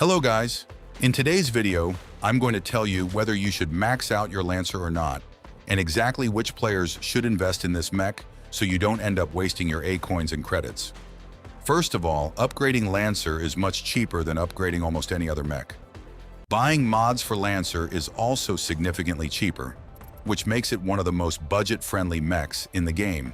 Hello guys! In today's video, I'm going to tell you whether you should max out your Lancer or not, and exactly which players should invest in this mech so you don't end up wasting your A-coins and credits. First of all, upgrading Lancer is much cheaper than upgrading almost any other mech. Buying mods for Lancer is also significantly cheaper, which makes it one of the most budget-friendly mechs in the game.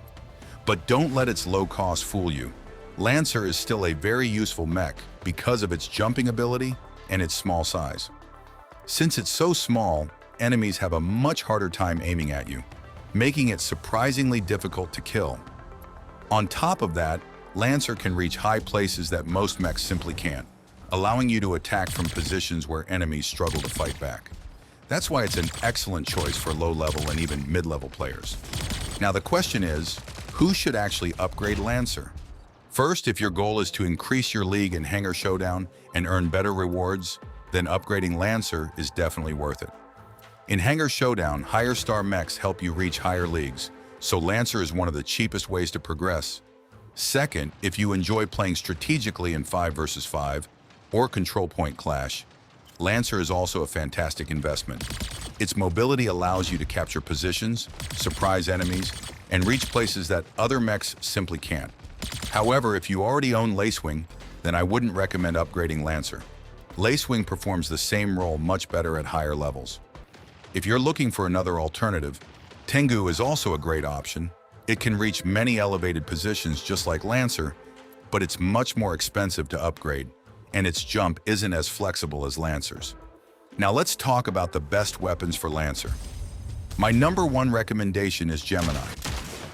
But don't let its low cost fool you. Lancer is still a very useful mech because of its jumping ability and its small size. Since it's so small, enemies have a much harder time aiming at you, making it surprisingly difficult to kill. On top of that, Lancer can reach high places that most mechs simply can't, allowing you to attack from positions where enemies struggle to fight back. That's why it's an excellent choice for low-level and even mid-level players. Now the question is, who should actually upgrade Lancer? First, if your goal is to increase your league in Hangar Showdown and earn better rewards, then upgrading Lancer is definitely worth it. In Hangar Showdown, higher star mechs help you reach higher leagues, so Lancer is one of the cheapest ways to progress. Second, if you enjoy playing strategically in 5 versus 5 or control point clash, Lancer is also a fantastic investment. Its mobility allows you to capture positions, surprise enemies, and reach places that other mechs simply can't. However, if you already own Lacewing, then I wouldn't recommend upgrading Lancer. Lacewing performs the same role much better at higher levels. If you're looking for another alternative, Tengu is also a great option. It can reach many elevated positions just like Lancer, but it's much more expensive to upgrade, and its jump isn't as flexible as Lancer's. Now let's talk about the best weapons for Lancer. My number one recommendation is Gemini.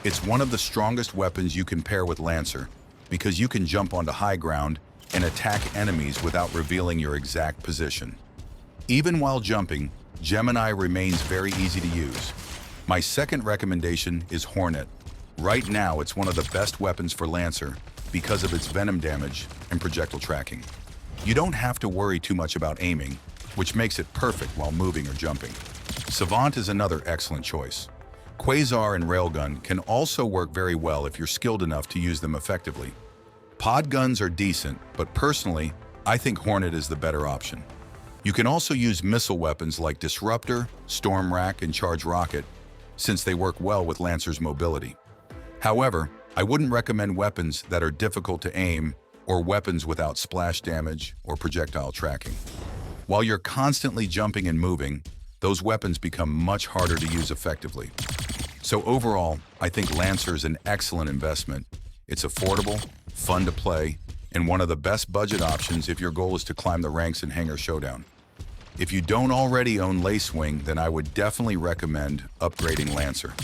It's one of the strongest weapons you can pair with Lancer because you can jump onto high ground and attack enemies without revealing your exact position. Even while jumping, Gemini remains very easy to use. My second recommendation is Hornet. Right now, it's one of the best weapons for Lancer because of its venom damage and projectile tracking. You don't have to worry too much about aiming, which makes it perfect while moving or jumping. Savant is another excellent choice. Quasar and Railgun can also work very well if you're skilled enough to use them effectively. Pod guns are decent, but personally, I think Hornet is the better option. You can also use missile weapons like Disruptor, Storm Rack, and Charge Rocket, since they work well with Lancer's mobility. However, I wouldn't recommend weapons that are difficult to aim or weapons without splash damage or projectile tracking. While you're constantly jumping and moving, those weapons become much harder to use effectively. So overall, I think Lancer is an excellent investment. It's affordable, fun to play, and one of the best budget options if your goal is to climb the ranks in Hangar Showdown. If you don't already own Lacewing, then I would definitely recommend upgrading Lancer.